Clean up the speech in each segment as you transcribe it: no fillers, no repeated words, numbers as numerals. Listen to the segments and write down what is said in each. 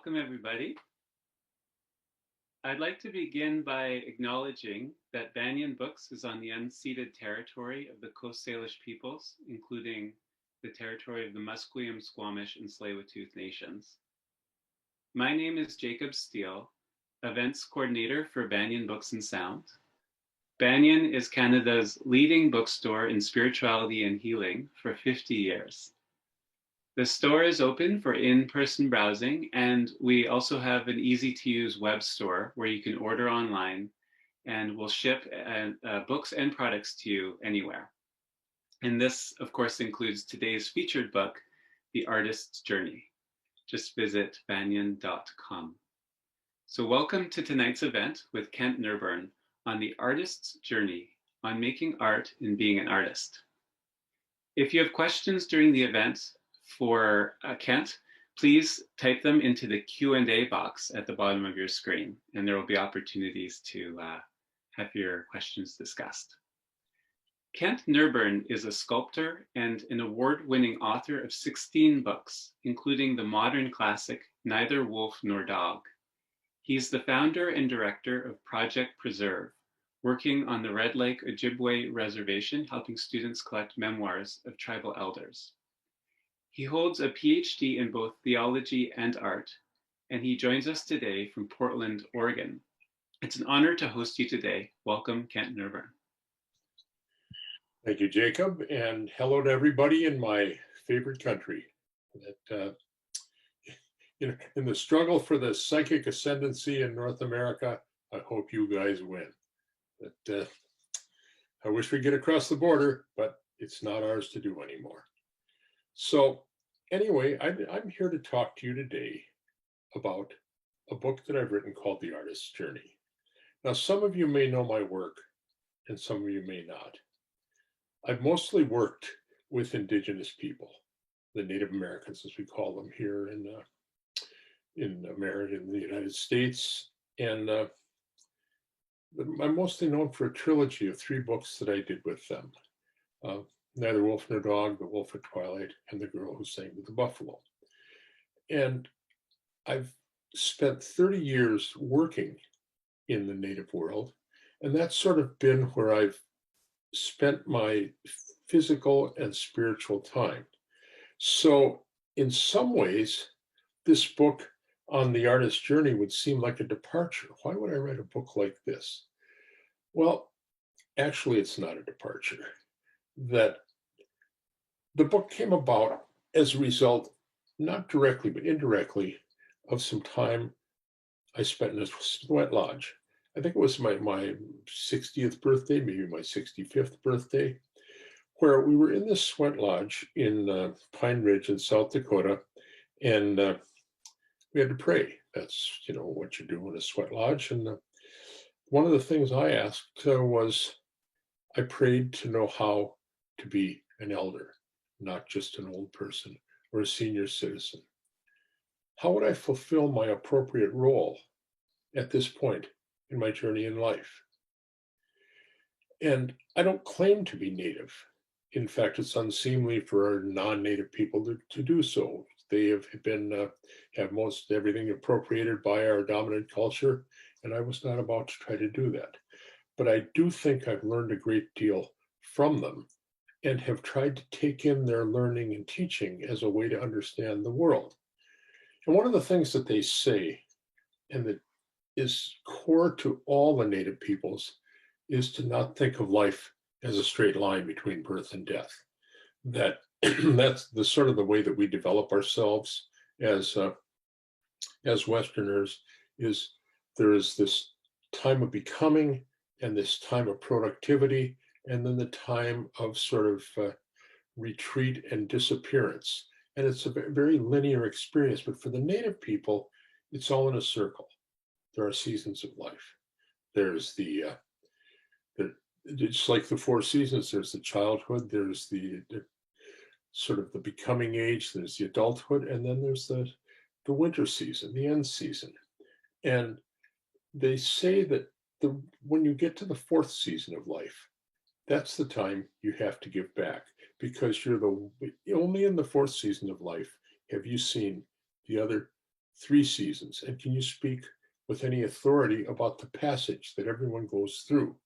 Welcome, everybody. I'd like to begin by acknowledging that Banyan Books is on the unceded territory of the Coast Salish peoples, including the territory of the Musqueam, Squamish, and Tsleil-Waututh nations. My name is Jacob Steele, Events Coordinator for Banyan Books and Sound. Banyan is Canada's leading bookstore in spirituality and healing for 50 years. The store is open for in-person browsing, and we also have an easy-to-use web store where you can order online, and we'll ship books and products to you anywhere. And this, of course, includes today's featured book, The Artist's Journey. Just visit banyan.com. So welcome to tonight's event with Kent Nerburn on The Artist's Journey on making art and being an artist. If you have questions during the event, for Kent, please type them into the Q&A box at the bottom of your screen, and there will be opportunities to have your questions discussed. Kent Nerburn is a sculptor and an award-winning author of 16 books, including the modern classic Neither Wolf Nor Dog. He's the founder and director of Project Preserve, working on the Red Lake Ojibwe Reservation, helping students collect memoirs of tribal elders. He holds a PhD in both theology and art, and he joins us today from Portland, Oregon. It's an honor to host you today. Welcome, Kent Nerburn. Thank you, Jacob, and hello to everybody in my favorite country. In the struggle for the psychic ascendancy in North America, I hope you guys win. I wish we'd get across the border, but it's not ours to do anymore. So anyway, I'm here to talk to you today about a book that I've written called The Artist's Journey. Now, some of you may know my work and some of you may not. I've mostly worked with Indigenous people, the Native Americans, as we call them here in America, in the United States. And I'm mostly known for a trilogy of 3 books that I did with them. Neither Wolf Nor Dog, The Wolf at Twilight, and The Girl Who Sang with the Buffalo. And I've spent 30 years working in the Native world, and that's sort of been where I've spent my physical and spiritual time. So in some ways, this book on the artist's journey would seem like a departure. Why would I write a book like this? Well, actually, it's not a departure. That the book came about as a result, not directly, but indirectly, of some time I spent in a sweat lodge. I think it was my 60th birthday, maybe my 65th birthday, where we were in this sweat lodge in Pine Ridge in South Dakota, and we had to pray. That's, what you do in a sweat lodge. And one of the things I asked was, I prayed to know how to be an elder, not just an old person or a senior citizen. How would I fulfill my appropriate role at this point in my journey in life? And I don't claim to be Native. In fact, it's unseemly for non-Native people to do so. They have most everything appropriated by our dominant culture, and I was not about to try to do that. But I do think I've learned a great deal from them, and have tried to take in their learning and teaching as a way to understand the world. And one of the things that they say, and that is core to all the Native peoples, is to not think of life as a straight line between birth and death. That's the sort of the way that we develop ourselves as Westerners, is there is this time of becoming and this time of productivity, and then the time of sort of retreat and disappearance. And it's a very linear experience, but for the Native people, it's all in a circle. There are seasons of life. There's it's like the 4 seasons. There's the childhood, there's the sort of the becoming age, there's the adulthood, and then there's the winter season, the end season. And they say that when you get to the 4th season of life, that's the time you have to give back, because you're only in the 4th season of life have you seen the other 3 seasons? And can you speak with any authority about the passage that everyone goes through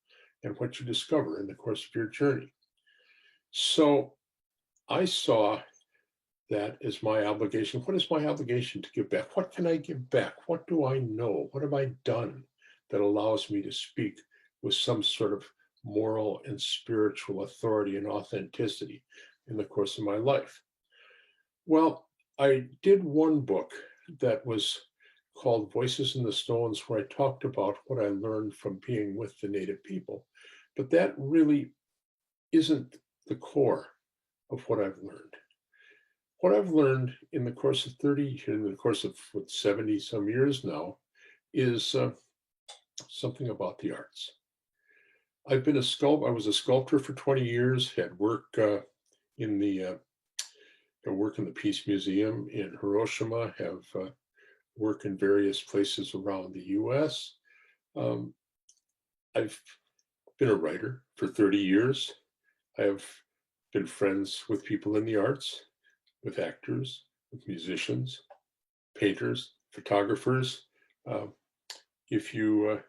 and what you discover in the course of your journey? So I saw that as my obligation. What is my obligation to give back? What can I give back? What do I know? What have I done that allows me to speak with some sort of moral and spiritual authority and authenticity in the course of my life? Well, I did one book that was called Voices in the Stones, where I talked about what I learned from being with the Native people. But that really isn't the core of what I've learned. What I've learned in the course of 30, in the course of 70 some years now, is something about the arts. I've been a sculptor. I was a sculptor for 20 years, had work in the work in the Peace Museum in Hiroshima, have work in various places around the US. Um, I've been a writer for 30 years. I have been friends with people in the arts, with actors, with musicians, painters, photographers. Uh, if you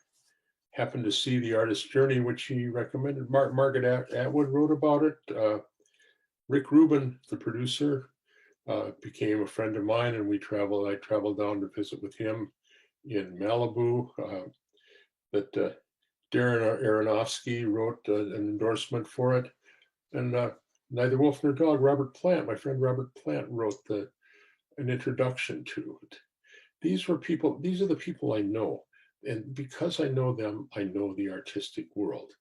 happen to see The Artist's Journey, which he recommended, Margaret Atwood wrote about it. Rick Rubin, the producer, became a friend of mine, and I traveled down to visit with him in Malibu. That Darren Aronofsky wrote an endorsement for it, and Neither Wolf Nor Dog, Robert Plant, my friend Robert Plant, wrote an introduction to it. These are the people I know. And because I know them, I know the artistic world.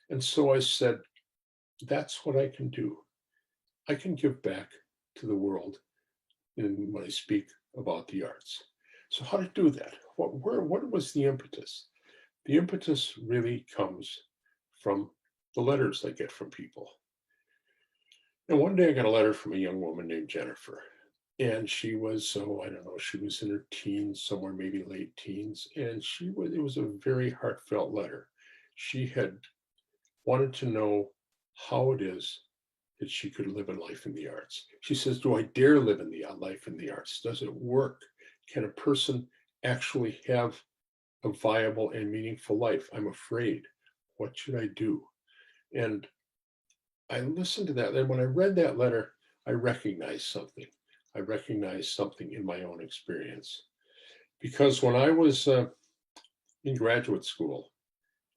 And so I said, that's what I can do. I can give back to the world when I speak about the arts. So how to do that? What was the impetus? The impetus really comes from the letters I get from people. And one day I got a letter from a young woman named Jennifer. And she was, I don't know, she was in her teens, somewhere maybe late teens. And it was a very heartfelt letter. She had wanted to know how it is that she could live a life in the arts. She says, do I dare live in the life in the arts? Does it work? Can a person actually have a viable and meaningful life? I'm afraid. What should I do? And I listened to that. And when I read that letter, I recognized something. I recognized something in my own experience. Because when I was in graduate school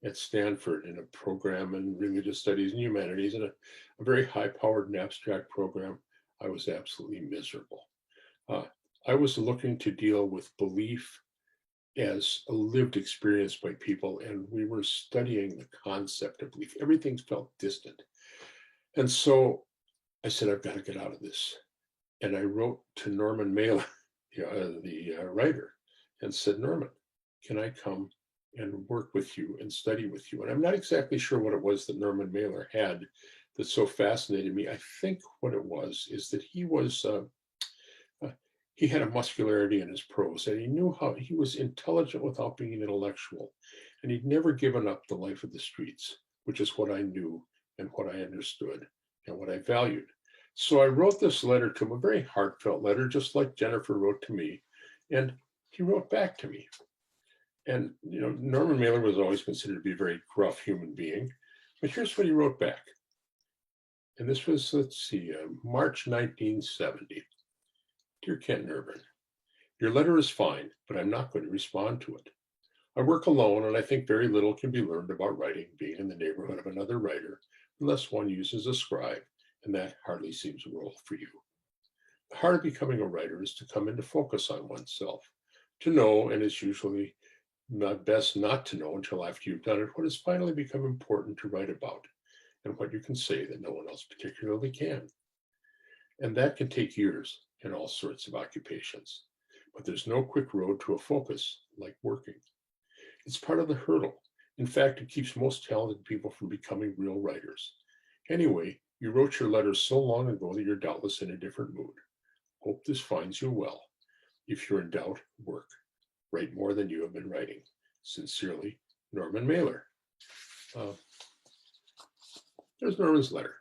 at Stanford in a program in religious studies and humanities, in a very high-powered and abstract program, I was absolutely miserable. I was looking to deal with belief as a lived experience by people, and we were studying the concept of belief. Everything felt distant. And so I said, I've got to get out of this. And I wrote to Norman Mailer, the writer, and said, Norman, can I come and work with you and study with you? And I'm not exactly sure what it was that Norman Mailer had that so fascinated me. I think what it was is that he had a muscularity in his prose, and he knew how he was intelligent without being intellectual. And he'd never given up the life of the streets, which is what I knew and what I understood and what I valued. So I wrote this letter to him, a very heartfelt letter, just like Jennifer wrote to me. And he wrote back to me. And, Norman Mailer was always considered to be a very gruff human being. But here's what he wrote back. And this was, March 1970. Dear Kent Nerburn, your letter is fine, but I'm not going to respond to it. I work alone, and I think very little can be learned about writing being in the neighborhood of another writer unless one uses a scribe, and that hardly seems a role for you. The heart of becoming a writer is to come into focus on oneself, to know, and it's usually not best not to know until after you've done it, what has finally become important to write about, and what you can say that no one else particularly can. And that can take years in all sorts of occupations. But there's no quick road to a focus like working. It's part of the hurdle. In fact, it keeps most talented people from becoming real writers. Anyway, you wrote your letter so long ago that you're doubtless in a different mood. Hope this finds you well. If you're in doubt, work. Write more than you have been writing. Sincerely, Norman Mailer. There's Norman's letter.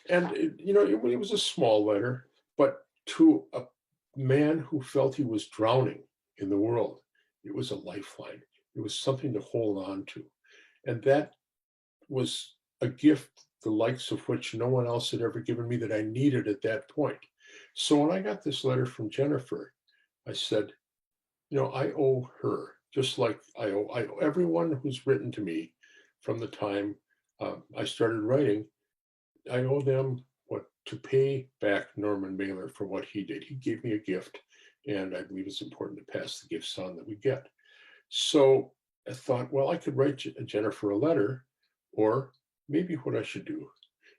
And, it was a small letter, but to man who felt he was drowning in the world. It was a lifeline. It was something to hold on to. And that was a gift, the likes of which no one else had ever given me, that I needed at that point. So when I got this letter from Jennifer, I said, I owe her, just like I owe everyone who's written to me from the time I started writing. I owe them to pay back Norman Mailer for what he did. He gave me a gift, and I believe it's important to pass the gifts on that we get. So I thought, well, I could write Jennifer a letter, or maybe what I should do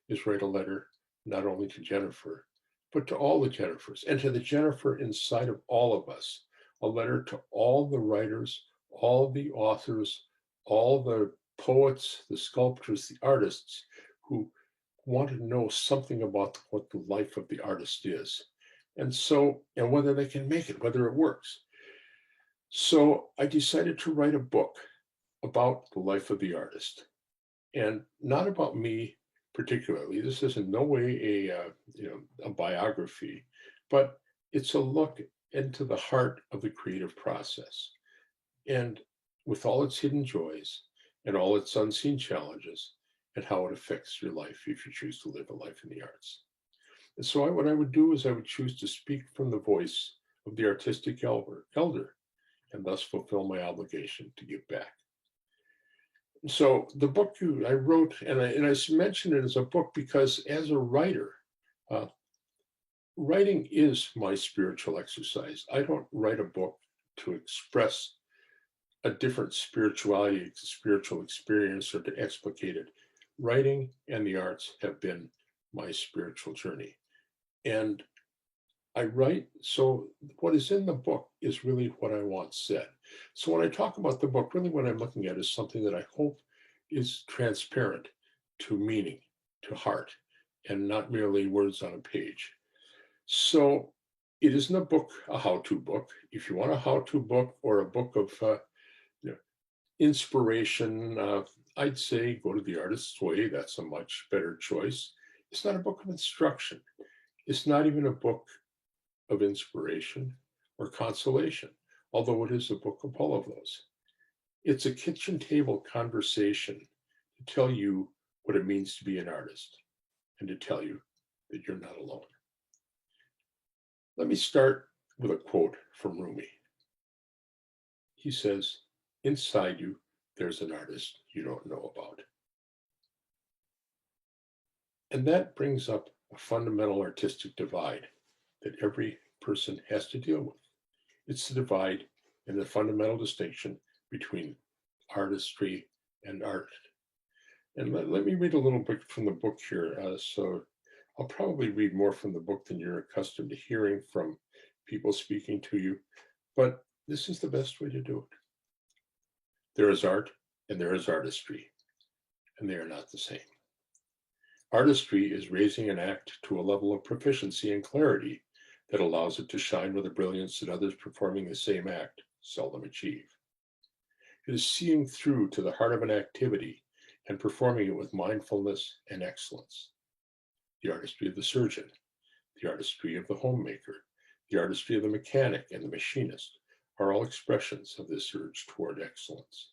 is write a letter not only to Jennifer, but to all the Jennifers, and to the Jennifer inside of all of us. A letter to all the writers, all the authors, all the poets, the sculptors, the artists who want to know something about what the life of the artist is. And whether they can make it, whether it works. So I decided to write a book about the life of the artist, and not about me particularly. This is in no way a biography, but it's a look into the heart of the creative process, and with all its hidden joys and all its unseen challenges, and how it affects your life if you choose to live a life in the arts. And so what I would do is I would choose to speak from the voice of the artistic elder, and thus fulfill my obligation to give back. So the book I wrote, and I mentioned it as a book because as a writer, writing is my spiritual exercise. I don't write a book to express a different spirituality, spiritual experience, or to explicate it. Writing and the arts have been my spiritual journey. And I write, so what is in the book is really what I want said. So when I talk about the book, really what I'm looking at is something that I hope is transparent to meaning, to heart, and not merely words on a page. So it isn't a book, a how-to book. If you want a how-to book or a book of inspiration, I'd say go to The Artist's Way. That's a much better choice. It's not a book of instruction. It's not even a book of inspiration or consolation, although it is a book of all of those. It's a kitchen table conversation to tell you what it means to be an artist and to tell you that you're not alone. Let me start with a quote from Rumi. He says, "Inside you, there's an artist you don't know about." And that brings up a fundamental artistic divide that every person has to deal with. It's the divide and the fundamental distinction between artistry and art. And let me read a little bit from the book here. So I'll probably read more from the book than you're accustomed to hearing from people speaking to you, but this is the best way to do it. There is art and there is artistry, and they are not the same. Artistry is raising an act to a level of proficiency and clarity that allows it to shine with a brilliance that others performing the same act seldom achieve. It is seeing through to the heart of an activity and performing it with mindfulness and excellence. The artistry of the surgeon, the artistry of the homemaker, the artistry of the mechanic and the machinist are all expressions of this urge toward excellence.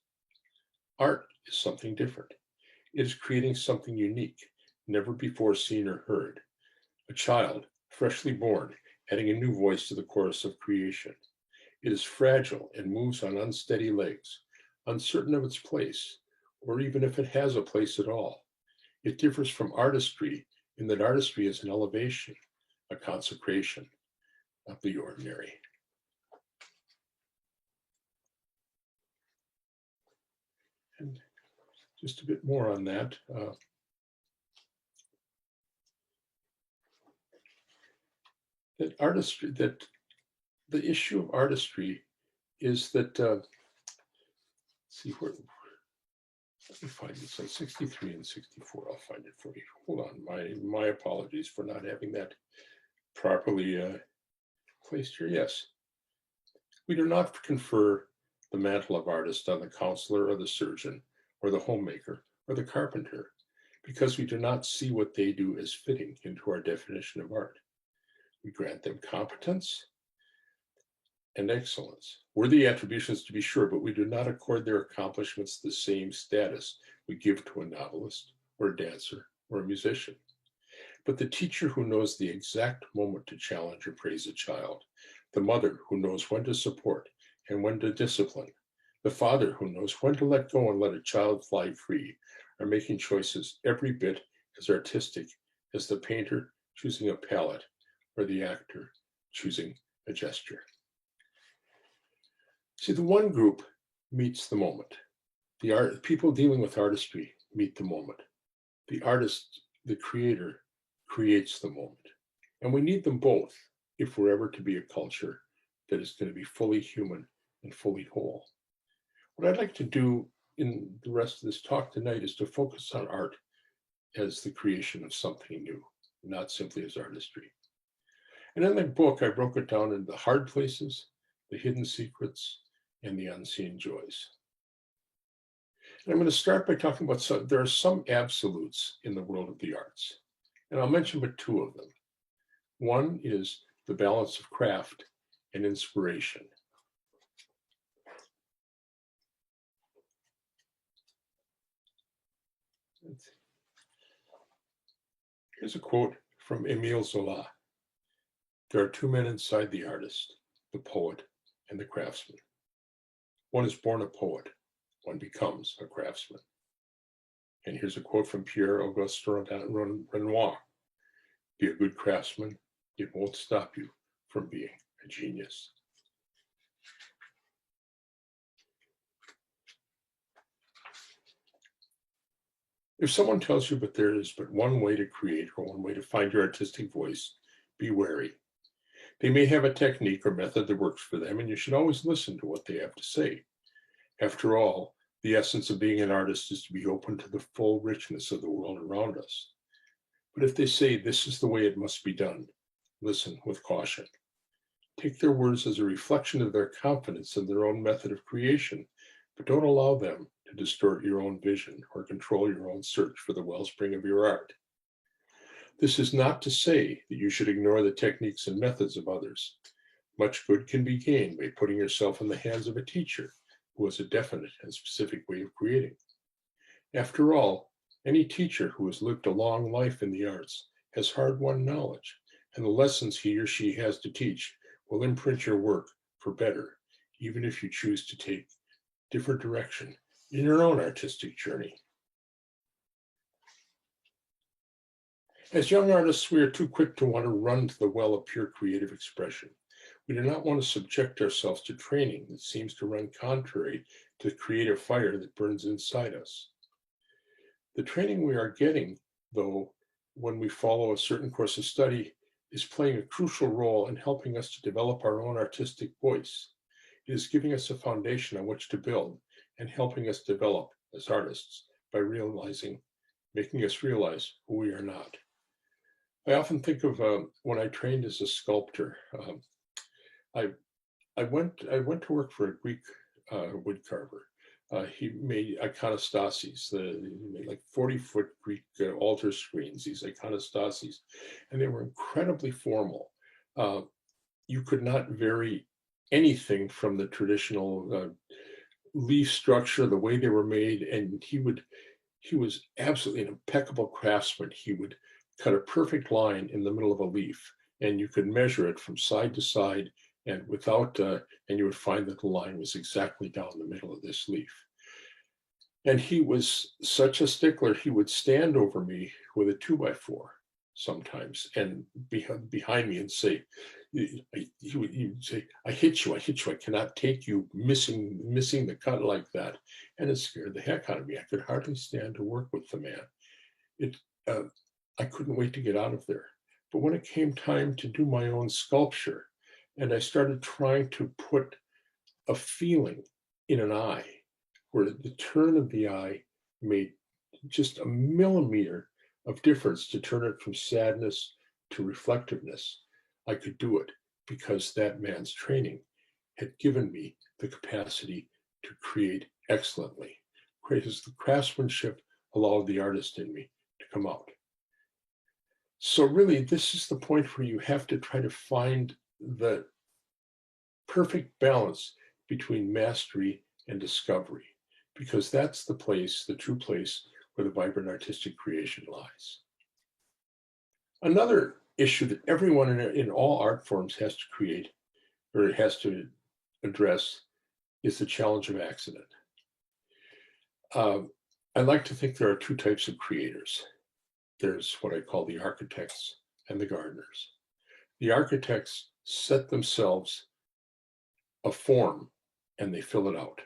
Art is something different. It is creating something unique, never before seen or heard. A child, freshly born, adding a new voice to the chorus of creation. It is fragile and moves on unsteady legs, uncertain of its place, or even if it has a place at all. It differs from artistry in that artistry is an elevation, a consecration of the ordinary. And just a bit more on that. That the issue of artistry is that, see where, let me find this on 63 and 64. I'll find it for you. Hold on, my apologies for not having that properly placed here. Yes, we do not confer the mantle of artist on the counselor or the surgeon or the homemaker or the carpenter, because we do not see what they do as fitting into our definition of art. We grant them competence, and excellence. Worthy attributions to be sure, but we do not accord their accomplishments the same status we give to a novelist or a dancer or a musician. But the teacher who knows the exact moment to challenge or praise a child, the mother who knows when to support and when to discipline, the father who knows when to let go and let a child fly free, are making choices every bit as artistic as the painter choosing a palette or the actor choosing a gesture. See, the one group meets the moment. The people dealing with artistry meet the moment. The artist, the creator, creates the moment. And we need them both if we're ever to be a culture that is going to be fully human and fully whole. What I'd like to do in the rest of this talk tonight is to focus on art as the creation of something new, not simply as artistry. And in my book, I broke it down into the hard places, the hidden secrets, and the unseen joys. And I'm going to start by talking about there are some absolutes in the world of the arts, and I'll mention but two of them. One is the balance of craft and inspiration. Here's a quote from Émile Zola. There are two men inside the artist, the poet and the craftsman. One is born a poet, one becomes a craftsman. And here's a quote from Pierre-Auguste Renoir. Be a good craftsman, it won't stop you from being a genius. If someone tells you but there is but one way to create or one way to find your artistic voice, be wary. They may have a technique or method that works for them, and you should always listen to what they have to say. After all, the essence of being an artist is to be open to the full richness of the world around us. But if they say this is the way it must be done, listen with caution. Take their words as a reflection of their confidence in their own method of creation, but don't allow them to distort your own vision or control your own search for the wellspring of your art. This is not to say that you should ignore the techniques and methods of others. Much good can be gained by putting yourself in the hands of a teacher who has a definite and specific way of creating. After all, any teacher who has lived a long life in the arts has hard-won knowledge, and the lessons he or she has to teach will imprint your work for better, even if you choose to take different direction in your own artistic journey. As young artists, we are too quick to want to run to the well of pure creative expression. We do not want to subject ourselves to training that seems to run contrary to the creative fire that burns inside us. The training we are getting, though, when we follow a certain course of study, is playing a crucial role in helping us to develop our own artistic voice. It is giving us a foundation on which to build and helping us develop as artists by making us realize who we are not. I often think of when I trained as a sculptor. I went to work for a Greek wood carver. He made iconostases, like 40-foot Greek altar screens, these iconostases, and they were incredibly formal. You could not vary anything from the traditional leaf structure, the way they were made, and he was absolutely an impeccable craftsman. He would cut a perfect line in the middle of a leaf, and you could measure it from side to side, and and you would find that the line was exactly down the middle of this leaf. And he was such a stickler, he would stand over me with a 2x4 sometimes and behind me and say, he would say, I hit you, I cannot take you missing the cut like that. And it scared the heck out of me. I could hardly stand to work with the man. I couldn't wait to get out of there. But when it came time to do my own sculpture, and I started trying to put a feeling in an eye, where the turn of the eye made just a millimeter of difference to turn it from sadness to reflectiveness, I could do it because that man's training had given me the capacity to create excellently, because the craftsmanship allowed the artist in me to come out. So really, this is the point where you have to try to find the perfect balance between mastery and discovery, because that's the place, the true place, where the vibrant artistic creation lies. Another issue that everyone in all art forms has to create, or has to address, is the challenge of accident. I like to think there are two types of creators. There's what I call the architects and the gardeners. The architects set themselves a form and they fill it out.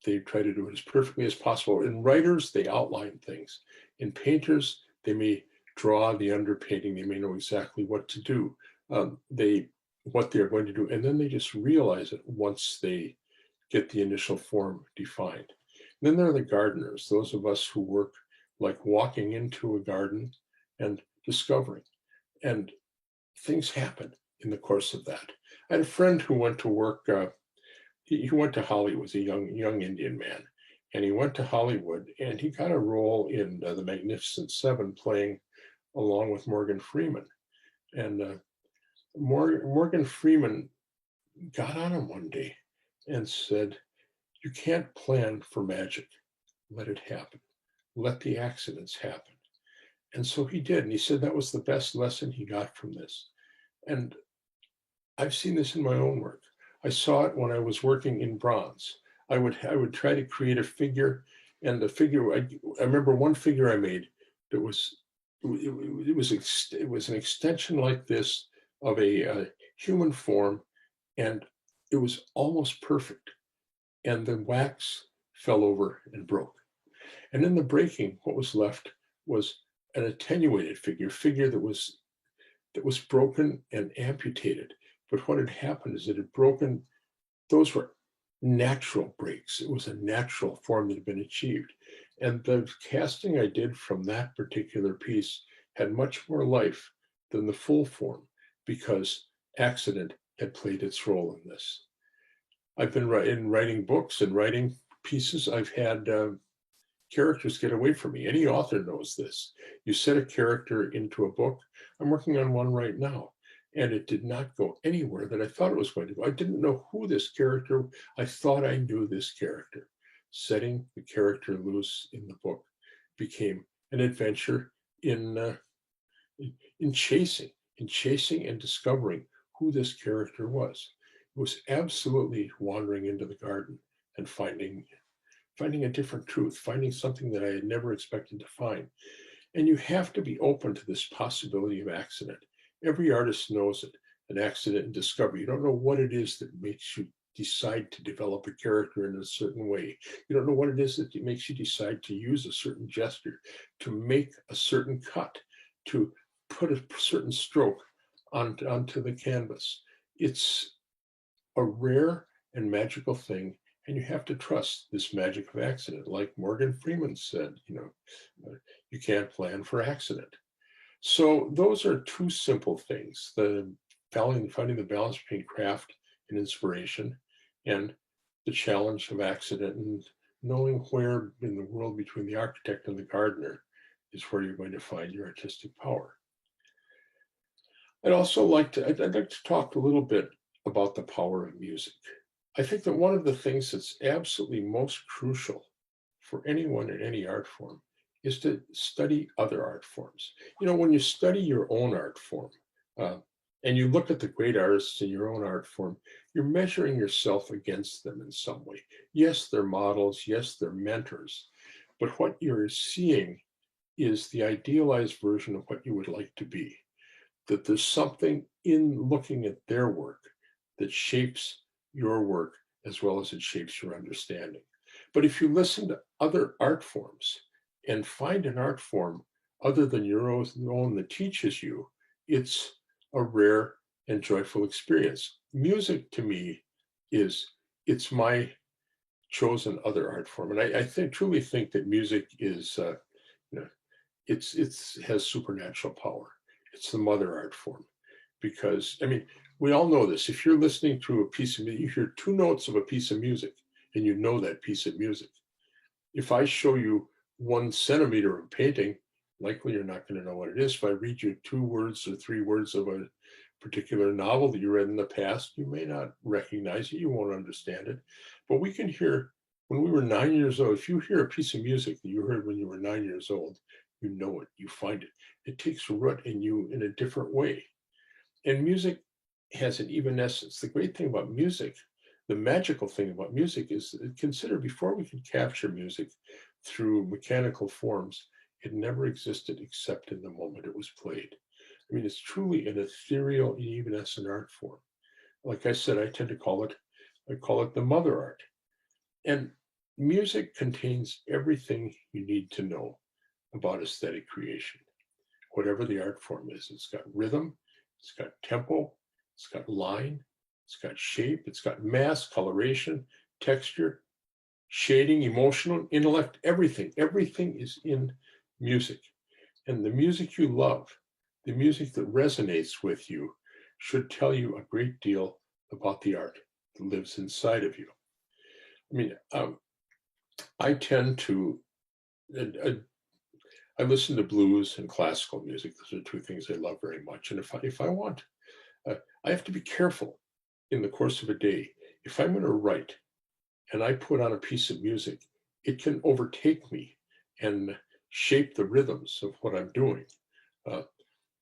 They try to do it as perfectly as possible. In writers, they outline things. In painters, they may draw the underpainting. They may know exactly what to do, what they're going to do, and then they just realize it once they get the initial form defined. And then there are the gardeners, those of us who work like walking into a garden and discovering. And things happen in the course of that. I had a friend who went to work, he went to Hollywood, was a young Indian man, and he went to Hollywood and he got a role in The Magnificent Seven, playing along with Morgan Freeman. And Morgan Freeman got on him one day and said, "You can't plan for magic. Let it happen. Let the accidents happen." And so he did. And he said that was the best lesson he got from this. And I've seen this in my own work. I saw it when I was working in bronze. I would try to create a figure, and the figure, I remember one figure I made that was, it was an extension like this of a human form, and it was almost perfect. And the wax fell over and broke. And in the breaking, what was left was an attenuated figure that was broken and amputated. But what had happened is it had broken, those were natural breaks. It was a natural form that had been achieved. And the casting I did from that particular piece had much more life than the full form, because accident had played its role in this. I've been writing books and writing pieces. I've had characters get away from me. Any author knows this. You set a character into a book. I'm working on one right now, and it did not go anywhere that I thought it was going to go. I didn't know who this character, I thought I knew this character. Setting the character loose in the book became an adventure in chasing and discovering who this character was. It was absolutely wandering into the garden and finding a different truth, finding something that I had never expected to find. And you have to be open to this possibility of accident. Every artist knows it, an accident and discovery. You don't know what it is that makes you decide to develop a character in a certain way. You don't know what it is that makes you decide to use a certain gesture, to make a certain cut, to put a certain stroke onto the canvas. It's a rare and magical thing, and you have to trust this magic of accident. Like Morgan Freeman said, you can't plan for accident. So those are two simple things: finding the balance between craft and inspiration, and the challenge of accident, and knowing where in the world between the architect and the gardener is where you're going to find your artistic power. I'd like to talk a little bit about the power of music. I think that one of the things that's absolutely most crucial for anyone in any art form is to study other art forms. When you study your own art form, and you look at the great artists in your own art form, you're measuring yourself against them in some way. Yes, they're models. Yes, they're mentors. But what you're seeing is the idealized version of what you would like to be. That there's something in looking at their work that shapes your work as well as it shapes your understanding. But if you listen to other art forms and find an art form other than your own that teaches you, it's a rare and joyful experience. Music to me it's my chosen other art form. And I truly think that music is, it has supernatural power. It's the mother art form, because we all know this. If you're listening to a piece of music, you hear two notes of a piece of music and you know that piece of music. If I show you 1 centimeter of painting, likely you're not going to know what it is. If I read you 2 words or 3 words of particular novel that you read in the past. You may not recognize it, you won't understand it, but we can hear when we were 9 years old. If you hear a piece of music that you heard when you were 9 years old, you know it, you find it. It takes root in you in a different way. And music has an evanescence. The great thing about music, the magical thing about music is consider before we could capture music through mechanical forms, it never existed except in the moment it was played. I mean, it's truly an ethereal and evanescent art form. Like I said, I call it the mother art. And music contains everything you need to know about aesthetic creation. Whatever the art form is, it's got rhythm, it's got tempo, it's got line, it's got shape, it's got mass, coloration, texture, shading, emotional, intellect, everything. Everything is in music. And the music you love, the music that resonates with you, should tell you a great deal about the art that lives inside of you. I mean, I tend to, I listen to blues and classical music. Those are two things I love very much. And if I want, I have to be careful in the course of a day. If I'm going to write and I put on a piece of music, it can overtake me and shape the rhythms of what I'm doing.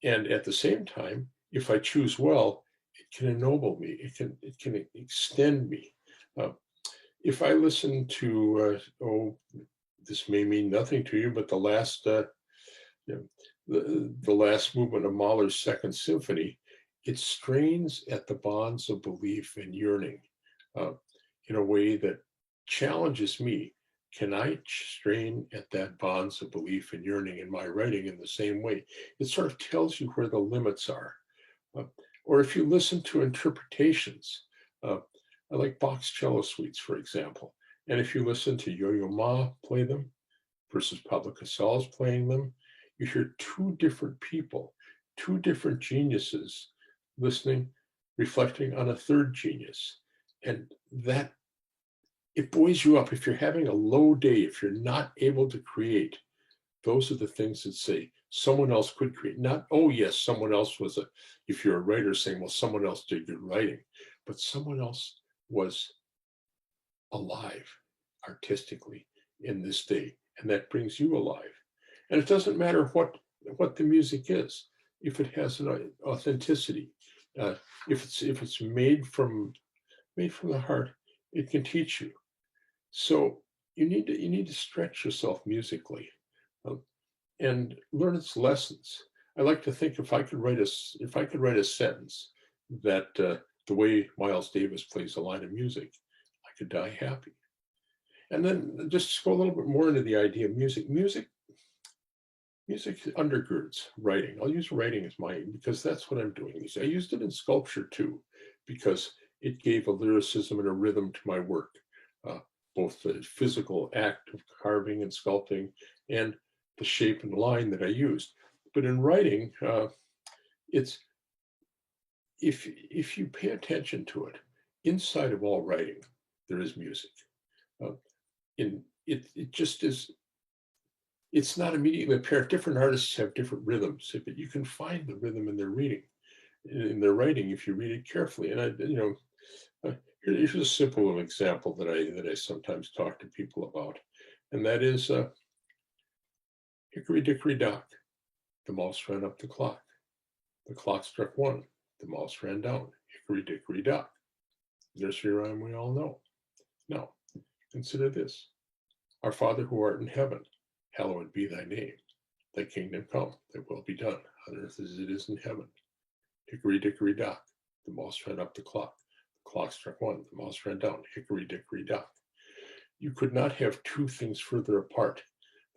And at the same time, if I choose well, it can ennoble me. It can extend me. If I listen to this may mean nothing to you, but the last the last movement of Mahler's Second Symphony, it strains at the bonds of belief and yearning in a way that challenges me. Can I strain at that bonds of belief and yearning in my writing in the same way? It sort of tells you where the limits are. Or if you listen to interpretations, I like Bach's cello suites, for example. And if you listen to Yo-Yo Ma play them versus Pablo Casals playing them, you hear two different people, two different geniuses listening, reflecting on a third genius. And that, it buoys you up. If you're having a low day, if you're not able to create, those are the things that say someone else could create. Not, oh yes, someone else was if you're a writer saying, well, someone else did good writing, but someone else was alive artistically in this day, and that brings you alive. And it doesn't matter what the music is, if it has an authenticity, if it's made from the heart, it can teach you. So you need to stretch yourself musically and learn its lessons. I like to think if I could write a sentence that the way Miles Davis plays a line of music, I could die happy. And then just go a little bit more into the idea of music. Music undergirds writing. I'll use writing as because that's what I'm doing. I used it in sculpture too, because it gave a lyricism and a rhythm to my work, both the physical act of carving and sculpting and the shape and line that I used. But in writing, it's if you pay attention to it, inside of all writing, there is music. It just is. It's not immediately apparent. Different artists have different rhythms, but you can find the rhythm in their reading, in their writing, if you read it carefully. And here's a simple example that I sometimes talk to people about, and that is hickory dickory dock. The mouse ran up the clock. The clock struck one. The mouse ran down. Hickory dickory dock. Nursery rhyme we all know. Now, consider this. Our Father who art in heaven, hallowed be thy name. Thy kingdom come, thy will be done, on earth as it is in heaven. Hickory dickory dock. The mouse ran up the clock. The clock struck one. The mouse ran down. Hickory dickory dock. You could not have two things further apart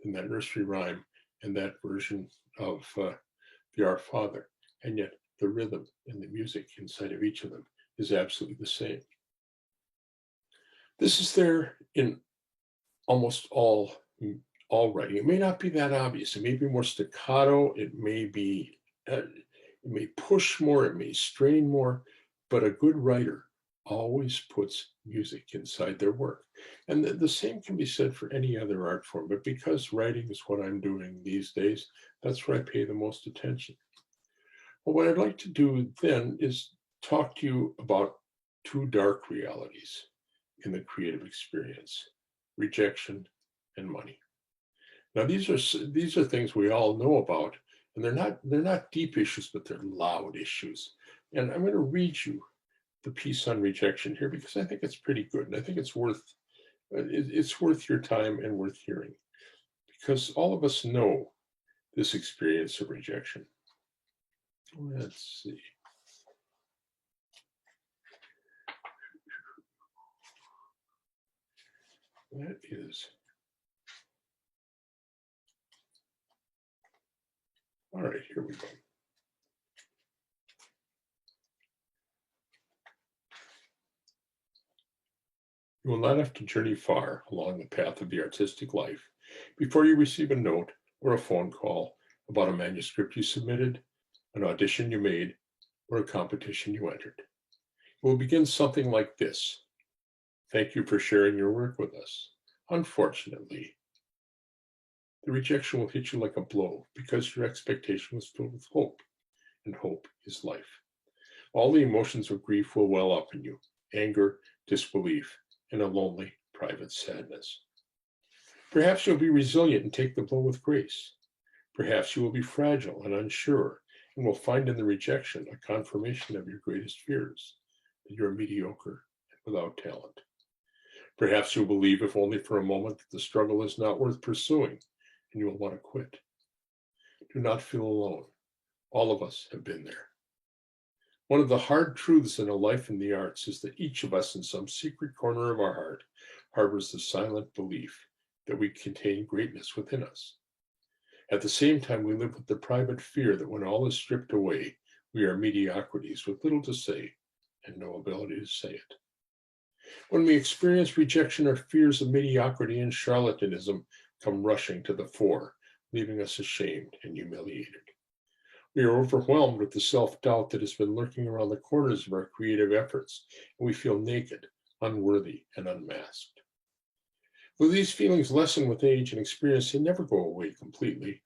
than that nursery rhyme and that version of the Our Father. And yet the rhythm and the music inside of each of them is absolutely the same. This is there in almost all writing. It may not be that obvious. It may be more staccato. It may push more. It may strain more. But a good writer always puts music inside their work. And the same can be said for any other art form. But because writing is what I'm doing these days, that's where I pay the most attention. Well, what I'd like to do then is talk to you about two dark realities in the creative experience: rejection and money. Now, these are things we all know about, and they're not deep issues, but they're loud issues. And I'm going to read you the piece on rejection here because I think it's pretty good, and I think it's worth your time and worth hearing because all of us know this experience of rejection. Let's see. That is all right. Here we go. You will not have to journey far along the path of the artistic life before you receive a note or a phone call about a manuscript you submitted, an audition you made, or a competition you entered. It will begin something like this: "Thank you for sharing your work with us. Unfortunately," the rejection will hit you like a blow because your expectation was filled with hope, and hope is life. All the emotions of grief will well up in you: anger, disbelief, and a lonely, private sadness. Perhaps you'll be resilient and take the blow with grace. Perhaps you will be fragile and unsure and will find in the rejection a confirmation of your greatest fears, that you're mediocre and without talent. Perhaps you'll believe, if only for a moment, that the struggle is not worth pursuing and you will want to quit. Do not feel alone. All of us have been there. One of the hard truths in a life in the arts is that each of us, in some secret corner of our heart, harbors the silent belief that we contain greatness within us. At the same time, we live with the private fear that when all is stripped away, we are mediocrities with little to say and no ability to say it. When we experience rejection, our fears of mediocrity and charlatanism come rushing to the fore, leaving us ashamed and humiliated. We are overwhelmed with the self-doubt that has been lurking around the corners of our creative efforts, and we feel naked, unworthy, and unmasked. Though these feelings lessen with age and experience, they never go away completely.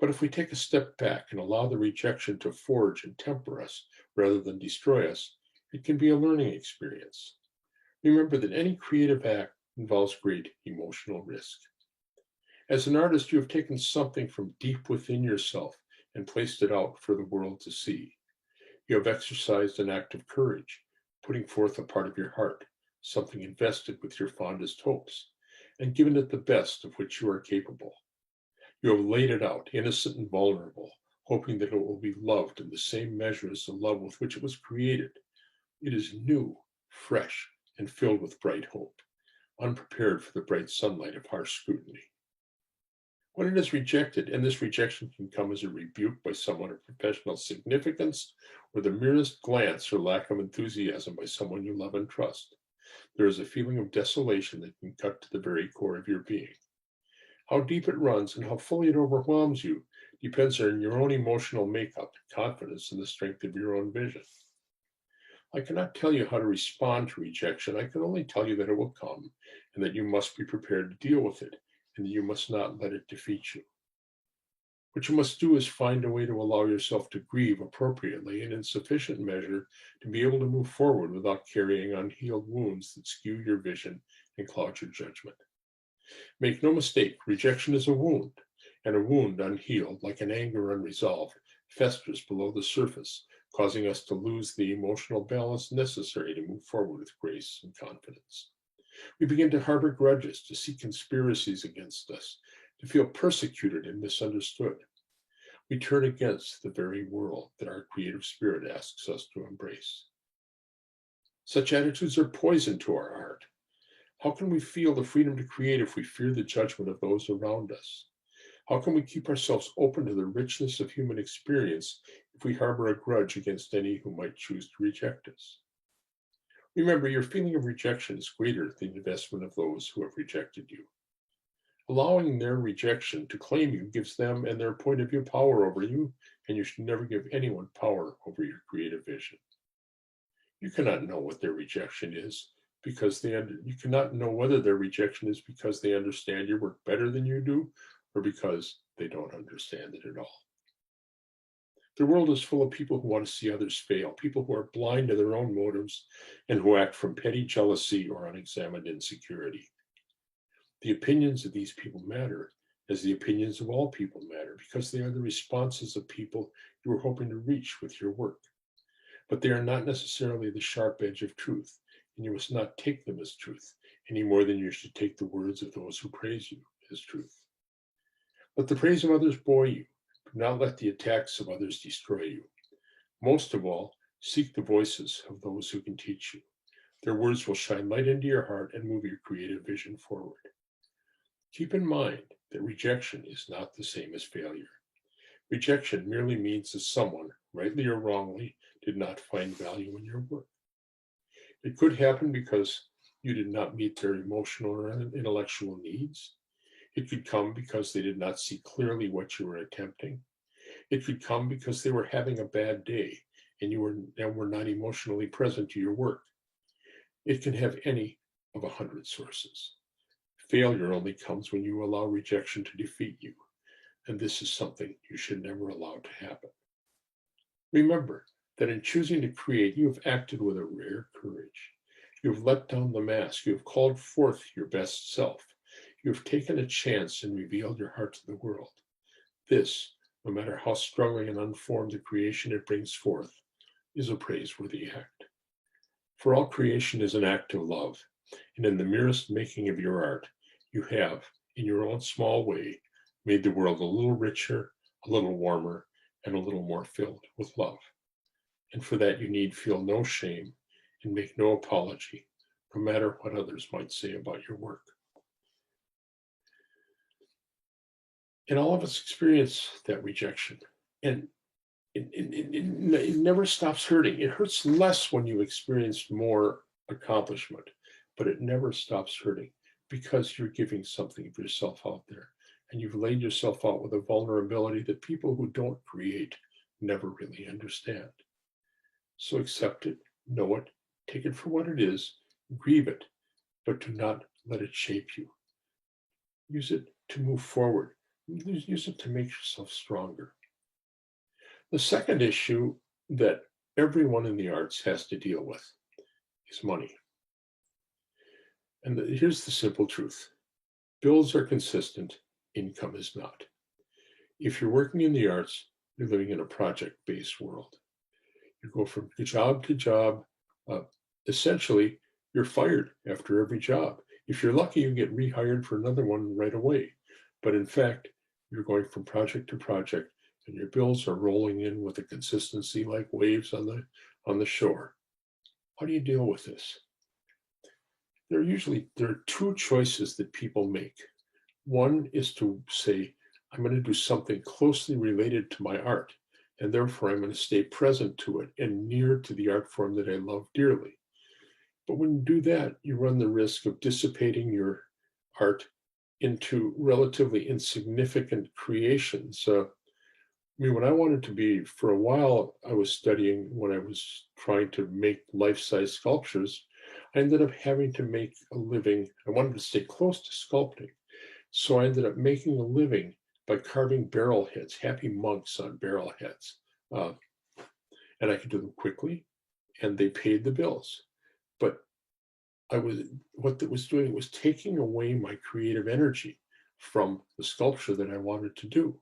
But if we take a step back and allow the rejection to forge and temper us rather than destroy us, it can be a learning experience. Remember that any creative act involves great emotional risk. As an artist, you have taken something from deep within yourself and placed it out for the world to see. You have exercised an act of courage, putting forth a part of your heart, something invested with your fondest hopes, and given it the best of which you are capable. You have laid it out, innocent and vulnerable, hoping that it will be loved in the same measure as the love with which it was created. It is new, fresh, and filled with bright hope, unprepared for the bright sunlight of harsh scrutiny. When it is rejected, and this rejection can come as a rebuke by someone of professional significance, or the merest glance or lack of enthusiasm by someone you love and trust, there is a feeling of desolation that can cut to the very core of your being. How deep it runs and how fully it overwhelms you depends on your own emotional makeup, confidence, and the strength of your own vision. I cannot tell you how to respond to rejection. I can only tell you that it will come and that you must be prepared to deal with it, and that you must not let it defeat you. What you must do is find a way to allow yourself to grieve appropriately and in sufficient measure to be able to move forward without carrying unhealed wounds that skew your vision and cloud your judgment. Make no mistake, rejection is a wound, and a wound unhealed, like an anger unresolved, festers below the surface, causing us to lose the emotional balance necessary to move forward with grace and confidence. We begin to harbor grudges, to see conspiracies against us, to feel persecuted and misunderstood. We turn against the very world that our creative spirit asks us to embrace. Such attitudes are poison to our art. How can we feel the freedom to create if we fear the judgment of those around us? How can we keep ourselves open to the richness of human experience if we harbor a grudge against any who might choose to reject us? Remember, your feeling of rejection is greater than the investment of those who have rejected you. Allowing their rejection to claim you gives them and their point of view power over you, and you should never give anyone power over your creative vision. You cannot know what their rejection is because you cannot know whether their rejection is because they understand your work better than you do or because they don't understand it at all. The world is full of people who want to see others fail, people who are blind to their own motives and who act from petty jealousy or unexamined insecurity. The opinions of these people matter, as the opinions of all people matter, because they are the responses of people you are hoping to reach with your work. But they are not necessarily the sharp edge of truth, and you must not take them as truth, any more than you should take the words of those who praise you as truth. Let the praise of others buoy you, but not let the attacks of others destroy you. Most of all, seek the voices of those who can teach you. Their words will shine light into your heart and move your creative vision forward. Keep in mind that rejection is not the same as failure. Rejection merely means that someone, rightly or wrongly, did not find value in your work. It could happen because you did not meet their emotional or intellectual needs. It could come because they did not see clearly what you were attempting. It could come because they were having a bad day and you were not emotionally present to your work. It can have any of 100 sources. Failure only comes when you allow rejection to defeat you, and this is something you should never allow to happen. Remember that in choosing to create, you have acted with a rare courage. You have let down the mask. You have called forth your best self. You have taken a chance and revealed your heart to the world. This, no matter how strongly and unformed the creation it brings forth, is a praiseworthy act. For all creation is an act of love, and in the merest making of your art, you have, in your own small way, made the world a little richer, a little warmer, and a little more filled with love. And for that you need feel no shame and make no apology, no matter what others might say about your work. And all of us experience that rejection, and it never stops hurting. It hurts less when you experience more accomplishment, but it never stops hurting because you're giving something of yourself out there, and you've laid yourself out with a vulnerability that people who don't create never really understand. So accept it, know it, take it for what it is, grieve it, but do not let it shape you. Use it to move forward. Use it to make yourself stronger. The second issue that everyone in the arts has to deal with is money. And here's the simple truth. Bills are consistent, income is not. If you're working in the arts, you're living in a project-based world. You go from job to job. Essentially, you're fired after every job. If you're lucky, you get rehired for another one right away. But in fact, you're going from project to project, and your bills are rolling in with a consistency like waves on the shore. How do you deal with this? There are two choices that people make. One is to say, I'm going to do something closely related to my art, and therefore I'm going to stay present to it and near to the art form that I love dearly. But when you do that, you run the risk of dissipating your art into relatively insignificant creations. When I wanted to be, for a while, I was studying when I was trying to make life-size sculptures. I ended up having to make a living. I wanted to stay close to sculpting. So I ended up making a living by carving barrel heads, happy monks on barrel heads. And I could do them quickly, and they paid the bills. But what that was doing was taking away my creative energy from the sculpture that I wanted to do.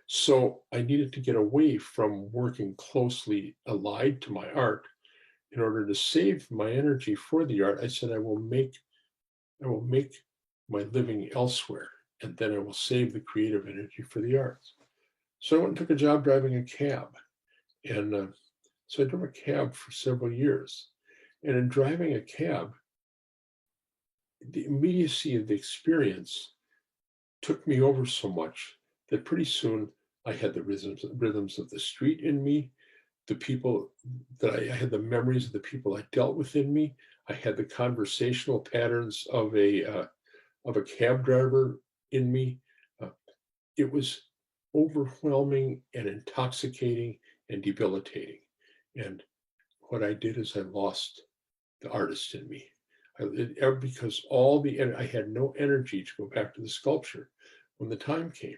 So I needed to get away from working closely allied to my art. In order to save my energy for the art, I said I will make my living elsewhere, and then I will save the creative energy for the arts. So I went and took a job driving a cab, and so I drove a cab for several years. And in driving a cab, the immediacy of the experience took me over so much that pretty soon I had the rhythms of the street in me, the people that I had the memories of the people I dealt with in me. I had the conversational patterns of a cab driver in me. It was overwhelming and intoxicating and debilitating. And what I did is I lost the artist in me. Because I had no energy to go back to the sculpture when the time came.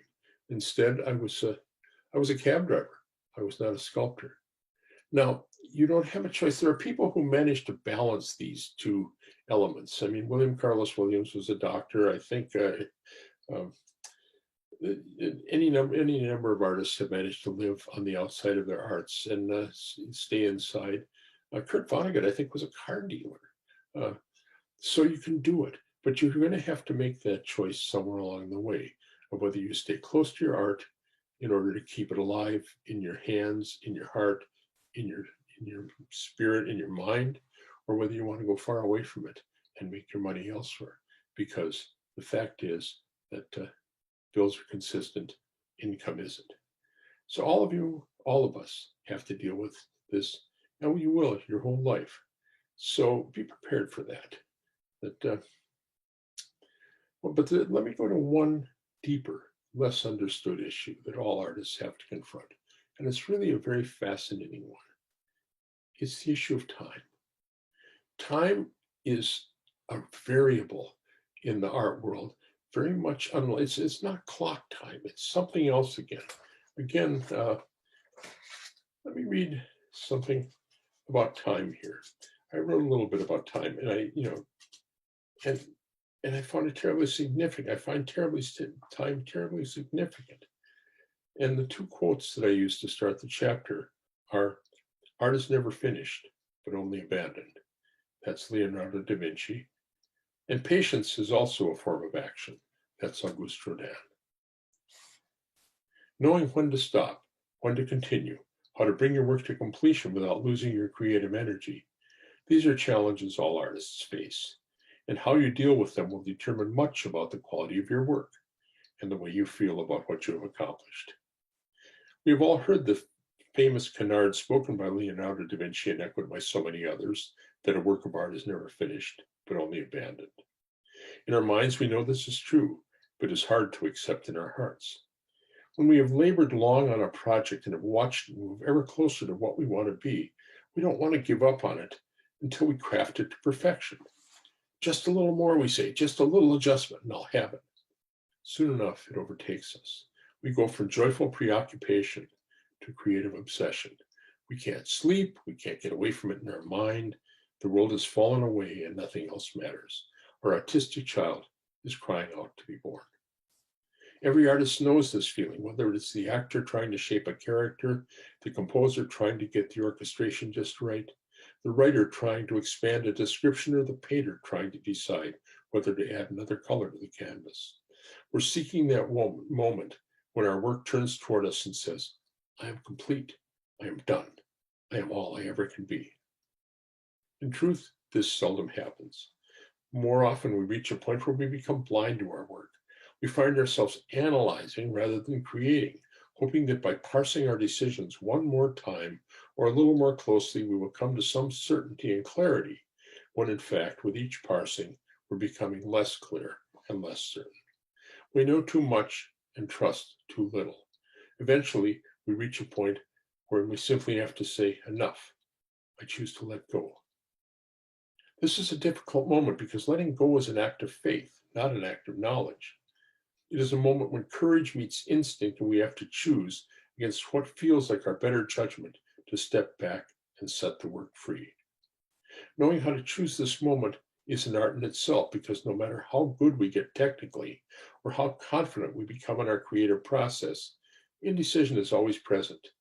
Instead, I was a cab driver. I was not a sculptor. Now, you don't have a choice. There are people who manage to balance these two elements. I mean, William Carlos Williams was a doctor. I think um, any number of artists have managed to live on the outside of their arts and stay inside. Kurt Vonnegut, I think, was a car dealer. Uh, so you can do it, but you're going to have to make that choice somewhere along the way of whether you stay close to your art in order to keep it alive in your hands, in your heart, in your spirit, in your mind, or whether you want to go far away from it and make your money elsewhere. Because the fact is that bills are consistent, income isn't. So all of you, all of us have to deal with this, and you will your whole life. So be prepared for that. Let me go to one deeper, less understood issue that all artists have to confront. And it's really a very fascinating one. It's the issue of time. Time is a variable in the art world, very much unlike, it's not clock time, it's something else again. Again, let me read something about time here. I wrote a little bit about time, and I found it terribly significant. I find time terribly significant. And the two quotes that I used to start the chapter are, "Art is never finished, but only abandoned." That's Leonardo da Vinci. And patience is also a form of action. That's Auguste Rodin. Knowing when to stop, when to continue, how to bring your work to completion without losing your creative energy. These are challenges all artists face, and how you deal with them will determine much about the quality of your work and the way you feel about what you have accomplished. We have all heard the famous canard spoken by Leonardo da Vinci and echoed by so many others, that a work of art is never finished, but only abandoned. In our minds, we know this is true, but is hard to accept in our hearts. When we have labored long on a project and have watched it move ever closer to what we want to be, we don't want to give up on it until we craft it to perfection. Just a little more, we say, just a little adjustment, and I'll have it. Soon enough, it overtakes us. We go from joyful preoccupation to creative obsession. We can't sleep, we can't get away from it in our mind. The world has fallen away and nothing else matters. Our artistic child is crying out to be born. Every artist knows this feeling, whether it's the actor trying to shape a character, the composer trying to get the orchestration just right, the writer trying to expand a description, or the painter trying to decide whether to add another color to the canvas. We're seeking that moment when our work turns toward us and says, "I am complete, I am done, I am all I ever can be." In truth, this seldom happens. More often, we reach a point where we become blind to our work. We find ourselves analyzing rather than creating, hoping that by parsing our decisions one more time or a little more closely, we will come to some certainty and clarity, when in fact, with each parsing, we're becoming less clear and less certain. We know too much and trust too little. Eventually, we reach a point where we simply have to say, "Enough, I choose to let go." This is a difficult moment because letting go is an act of faith, not an act of knowledge. It is a moment when courage meets instinct and we have to choose against what feels like our better judgment to step back and set the work free. Knowing how to choose this moment is an art in itself, because no matter how good we get technically or how confident we become in our creative process, indecision is always present.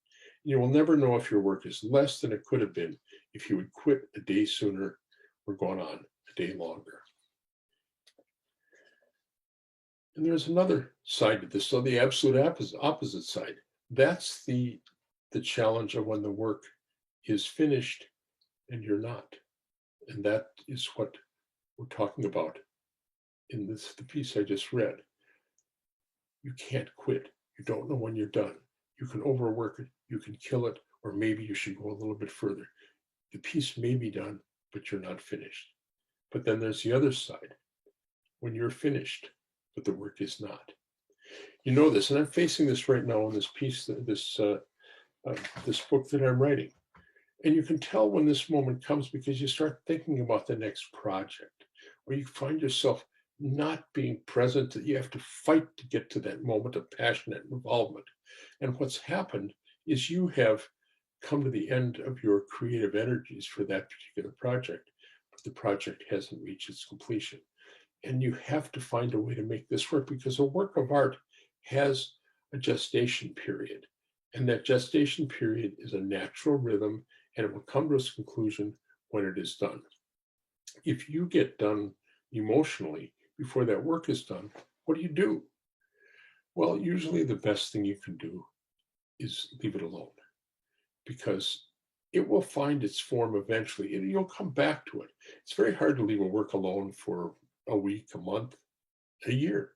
You will never know if your work is less than it could have been if you would quit a day sooner or gone on a day longer. And there's another side to this, so the absolute opposite side. That's the challenge of when the work is finished and you're not. And that is what we're talking about in the piece I just read. You can't quit. You don't know when you're done. You can overwork it, you can kill it, or maybe you should go a little bit further. The piece may be done, but you're not finished. But then there's the other side, when you're finished, but the work is not. You know this, and I'm facing this right now in this piece, this book that I'm writing. And you can tell when this moment comes because you start thinking about the next project, or you find yourself not being present, that you have to fight to get to that moment of passionate involvement. And what's happened is you have come to the end of your creative energies for that particular project, but the project hasn't reached its completion. And you have to find a way to make this work, because a work of art has a gestation period. And that gestation period is a natural rhythm, and it will come to its conclusion when it is done. If you get done emotionally before that work is done, what do? Well, usually the best thing you can do is leave it alone, because it will find its form eventually, and you'll come back to it. It's very hard to leave a work alone for a week, a month, a year.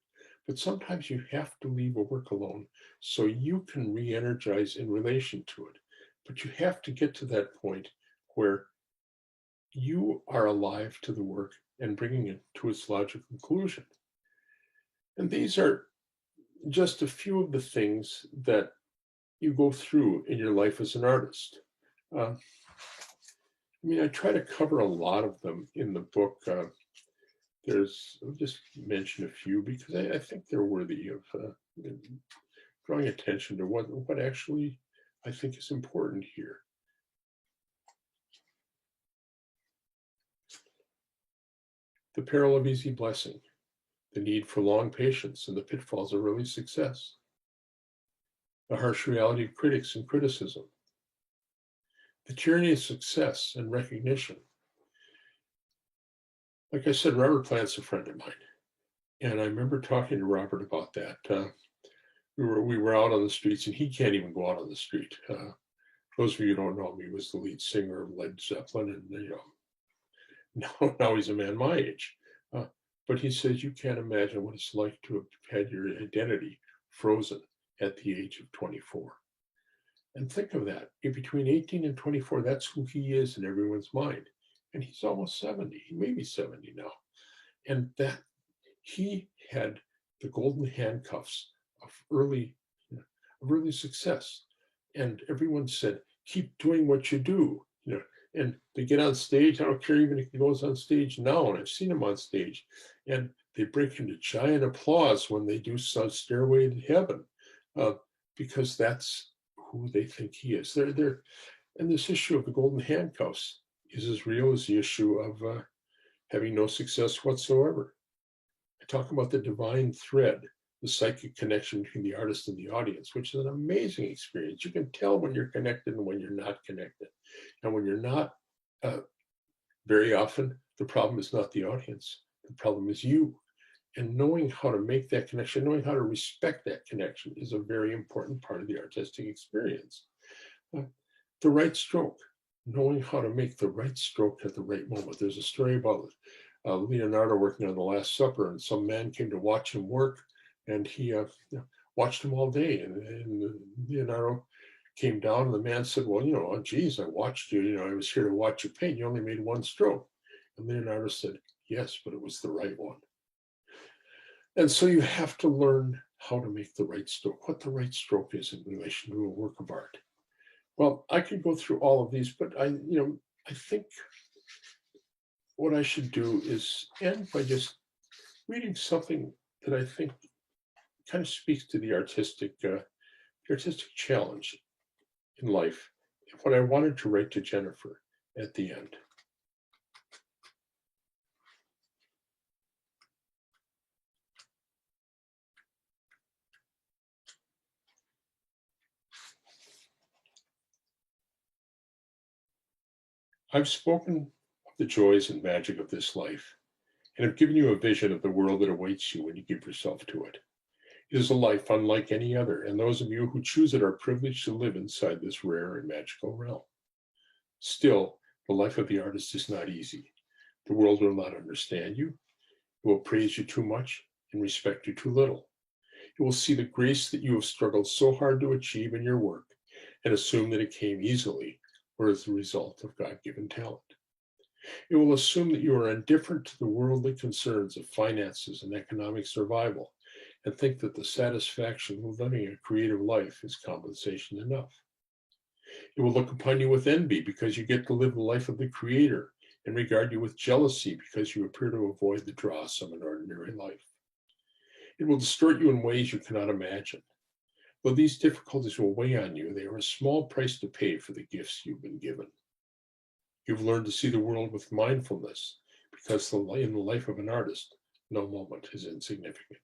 But sometimes you have to leave a work alone so you can re-energize in relation to it. But you have to get to that point where you are alive to the work and bringing it to its logical conclusion. And these are just a few of the things that you go through in your life as an artist. I try to cover a lot of them in the book. I'll just mention a few because I think they're worthy of drawing attention to what actually I think is important here. The peril of easy blessing, the need for long patience, and the pitfalls of early success. The harsh reality of critics and criticism. The tyranny of success and recognition. Like I said, Robert Plant's a friend of mine. And I remember talking to Robert about that. We were out on the streets, and he can't even go out on the street. Those of you who don't know him, he was the lead singer of Led Zeppelin, and now he's a man my age. But he says, you can't imagine what it's like to have had your identity frozen at the age of 24. And think of that. In between 18 and 24, that's who he is in everyone's mind. And he's almost 70. He may be 70 now. And that he had the golden handcuffs of early success. And everyone said, keep doing what you do. And they get on stage. I don't care even if he goes on stage now, and I've seen him on stage, and they break into giant applause when they do some Stairway to Heaven, because that's who they think he is. And this issue of the golden handcuffs is as real as the issue of having no success whatsoever. I talk about the divine thread, the psychic connection between the artist and the audience, which is an amazing experience. You can tell when you're connected and when you're not connected. And when you're not, very often, the problem is not the audience. The problem is you. And knowing how to make that connection, knowing how to respect that connection is a very important part of the artistic experience. The right stroke, knowing how to make the right stroke at the right moment. There's a story about Leonardo working on The Last Supper, and some man came to watch him work, and he watched him all day. And Leonardo came down, and the man said, well, oh, geez, I watched you. I was here to watch you paint. You only made one stroke. And Leonardo said, yes, but it was the right one. And so you have to learn how to make the right stroke, what the right stroke is in relation to a work of art. Well, I could go through all of these, but I think what I should do is end by just reading something that I think kind of speaks to the artistic challenge in life, what I wanted to write to Jennifer at the end. I've spoken of the joys and magic of this life, and have given you a vision of the world that awaits you when you give yourself to it. It is a life unlike any other, and those of you who choose it are privileged to live inside this rare and magical realm. Still, the life of the artist is not easy. The world will not understand you. It will praise you too much and respect you too little. It will see the grace that you have struggled so hard to achieve in your work and assume that it came easily or as the result of God-given talent. It will assume that you are indifferent to the worldly concerns of finances and economic survival, and think that the satisfaction of living a creative life is compensation enough. It will look upon you with envy because you get to live the life of the Creator, and regard you with jealousy because you appear to avoid the dross of an ordinary life. It will distort you in ways you cannot imagine. Though these difficulties will weigh on you, they are a small price to pay for the gifts you've been given. You've learned to see the world with mindfulness, because in the life of an artist, no moment is insignificant.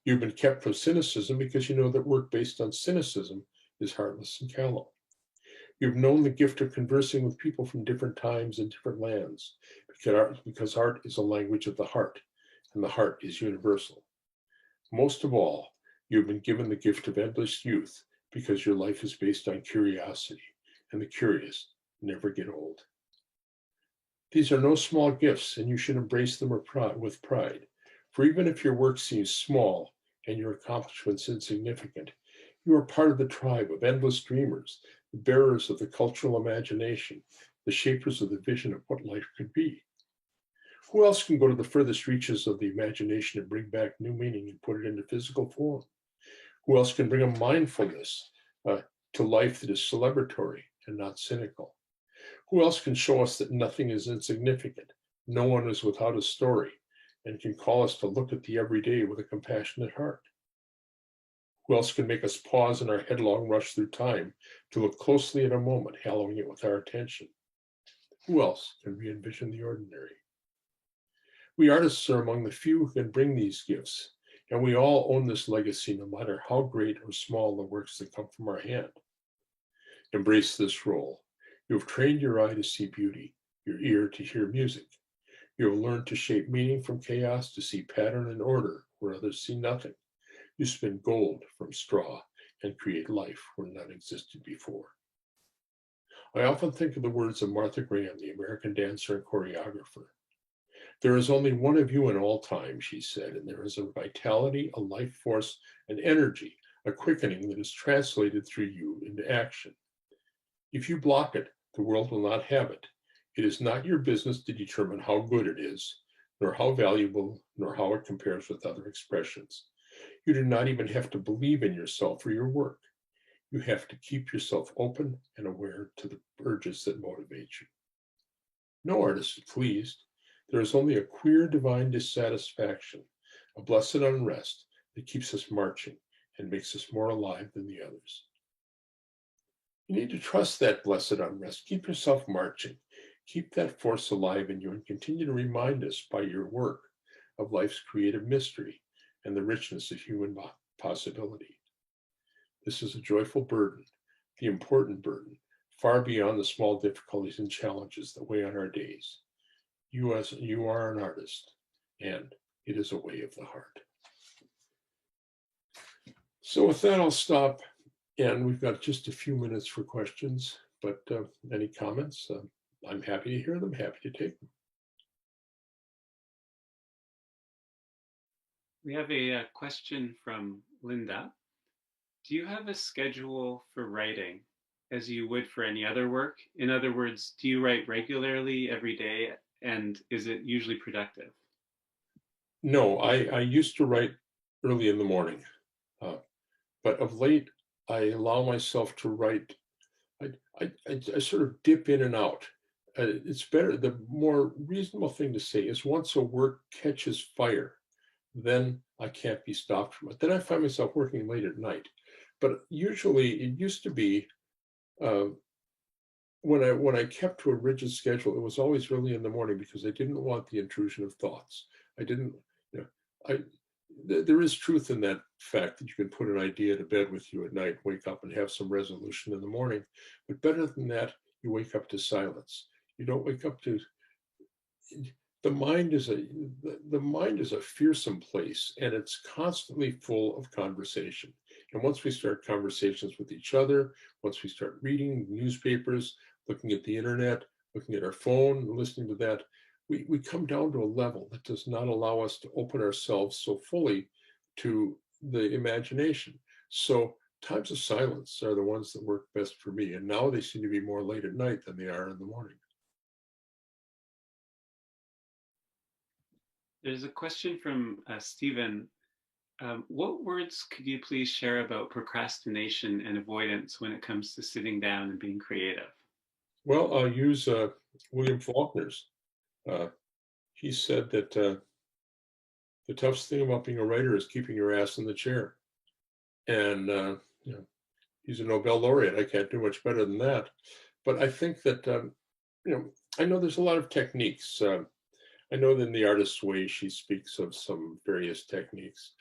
You've been kept from cynicism because you know that work based on cynicism is heartless and callow. You've known the gift of conversing with people from different times and different lands, because art is a language of the heart, and the heart is universal. Most of all, you've been given the gift of endless youth because your life is based on curiosity, and the curious never get old. These are no small gifts, and you should embrace them with pride. For even if your work seems small and your accomplishments insignificant, you are part of the tribe of endless dreamers, the bearers of the cultural imagination, the shapers of the vision of what life could be. Who else can go to the furthest reaches of the imagination and bring back new meaning and put it into physical form? Who else can bring a mindfulness to life that is celebratory and not cynical? Who else can show us that nothing is insignificant, no one is without a story, and can call us to look at the everyday with a compassionate heart? Who else can make us pause in our headlong rush through time to look closely at a moment, hallowing it with our attention? Who else can re-envision the ordinary? We artists are among the few who can bring these gifts, and we all own this legacy, no matter how great or small the works that come from our hand. Embrace this role. You have trained your eye to see beauty, your ear to hear music. You have learned to shape meaning from chaos, to see pattern and order where others see nothing. You spin gold from straw and create life where none existed before. I often think of the words of Martha Graham, the American dancer and choreographer. There is only one of you in all time, she said, and there is a vitality, a life force, an energy, a quickening that is translated through you into action. If you block it, the world will not have it. It is not your business to determine how good it is, nor how valuable, nor how it compares with other expressions. You do not even have to believe in yourself or your work. You have to keep yourself open and aware to the urges that motivate you. No artist is pleased. There is only a queer divine dissatisfaction, a blessed unrest that keeps us marching and makes us more alive than the others. You need to trust that blessed unrest. Keep yourself marching. Keep that force alive in you and continue to remind us by your work of life's creative mystery and the richness of human possibility. This is a joyful burden, the important burden, far beyond the small difficulties and challenges that weigh on our days. You are an artist, and it is a way of the heart. So with that, I'll stop, and we've got just a few minutes for questions, but any comments? I'm happy to hear them, happy to take them. We have a question from Linda. Do you have a schedule for writing as you would for any other work? In other words, do you write regularly every day, and is it usually productive? No, I used to write early in the morning, but of late I allow myself to write. I sort of dip in and out. It's better. The more reasonable thing to say is once a work catches fire, then I can't be stopped from it. Then I find myself working late at night. But usually it used to be when I kept to a rigid schedule, it was always early in the morning because I didn't want the intrusion of thoughts. I didn't, you know, there is truth in that fact that you can put an idea to bed with you at night, wake up and have some resolution in the morning. But better than that, you wake up to silence. You don't wake up to the mind is a fearsome place, and it's constantly full of conversation. And once we start conversations with each other, once we start reading newspapers, looking at the internet, looking at our phone, listening to that, we come down to a level that does not allow us to open ourselves so fully to the imagination. So times of silence are the ones that work best for me. And now they seem to be more late at night than they are in the morning. There's a question from Stephen. What words could you please share about procrastination and avoidance when it comes to sitting down and being creative? Well, I'll use William Faulkner's. He said that the toughest thing about being a writer is keeping your ass in the chair. and you know, he's a Nobel laureate. I can't do much better than that. But I think that I know there's a lot of techniques. I know that in The Artist's Way, she speaks of some various techniques.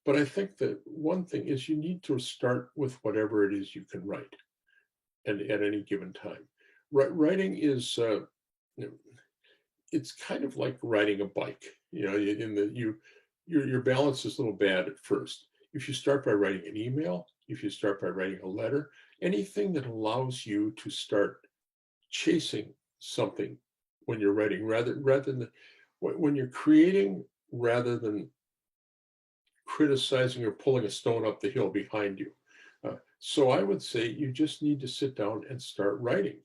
But I think that one thing is you need to start with whatever it is you can write and at any given time. Writing is, you know, it's kind of like riding a bike. In the your balance is a little bad at first. If you start by writing an email, if you start by writing a letter, anything that allows you to start chasing something when you're writing, rather than when you're creating, rather than criticizing or pulling a stone up the hill behind you. So I would say you just need to sit down and start writing.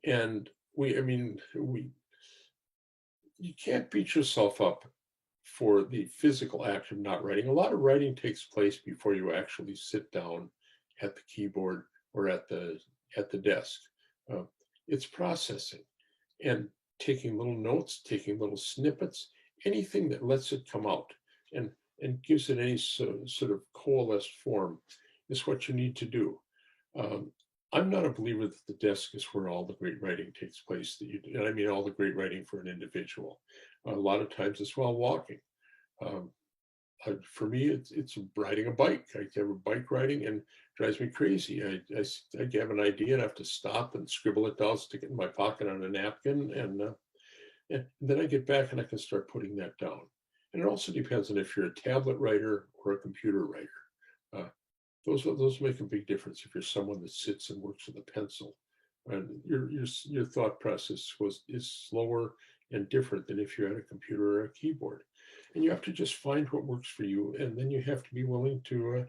And you can't beat yourself up for the physical act of not writing. A lot of writing takes place before you actually sit down at the keyboard or at the desk. Uh, it's processing and taking little notes, taking little snippets, anything that lets it come out and gives it any sort of coalesced form is what you need to do. Um, I'm not a believer that the desk is where all the great writing takes place. And I mean all the great writing for an individual. A lot of times it's while walking. Um, for me, it's riding a bike. I have a bike riding and it drives me crazy. I have an idea and I have to stop and scribble it down, stick it in my pocket on a napkin, and then I get back and I can start putting that down. And it also depends on if you're a tablet writer or a computer writer. Uh, those make a big difference if you're someone that sits and works with a pencil. And your thought process is slower and different than if you're at a computer or a keyboard. And you have to just find what works for you, and then you have to be willing to.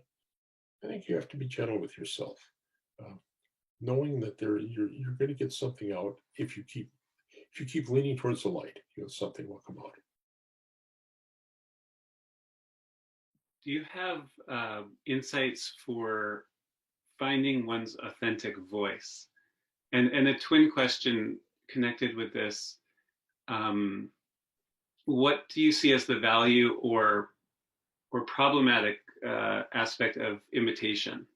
I think you have to be gentle with yourself, uh, knowing that you're going to get something out if you keep leaning towards the light. Something will come out. Do you have insights for finding one's authentic voice? And a twin question connected with this: um, what do you see as the value or problematic aspect of imitation?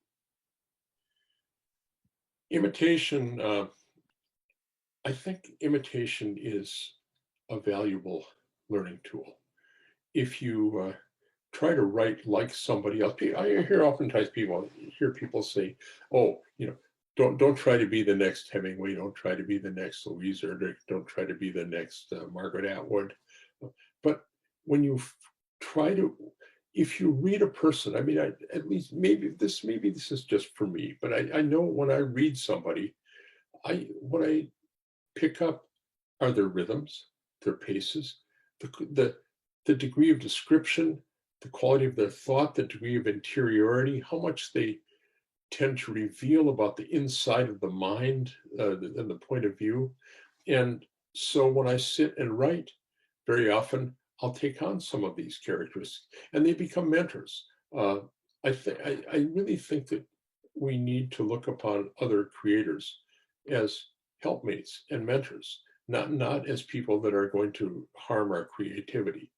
Imitation. I think imitation is a valuable learning tool. If you try to write like somebody else, I hear people say, "Oh, don't try to be the next Hemingway. Don't try to be the next Louise Erdrich. Don't try to be the next Margaret Atwood." But when you try to, if you read a person, I mean, at least maybe this is just for me, but I know when I read somebody, what I pick up are their rhythms, their paces, the the the degree of description, the quality of their thought, the degree of interiority, how much they tend to reveal about the inside of the mind and the point of view. And so when I sit and write, very often I'll take on some of these characteristics, and they become mentors. Uh, I really think that we need to look upon other creators as helpmates and mentors, not as people that are going to harm our creativity.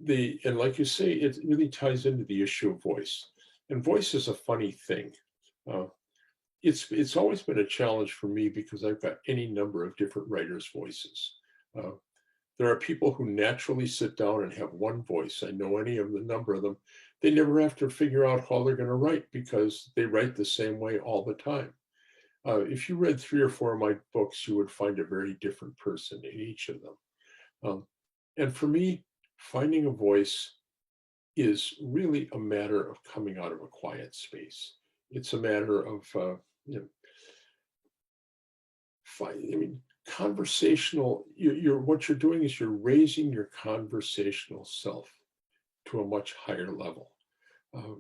And like you say, it really ties into the issue of voice. And voice is a funny thing. Uh, it's always been a challenge for me because I've got any number of different writers' voices. Uh, there are people who naturally sit down and have one voice. I know any of the number of them. They never have to figure out how they're going to write because they write the same way all the time. If you read 3 or 4 of my books, you would find a very different person in each of them. Um, and for me, finding a voice is really a matter of coming out of a quiet space. It's a matter of, you know, conversational. What you're doing is you're raising your conversational self to a much higher level. Uh,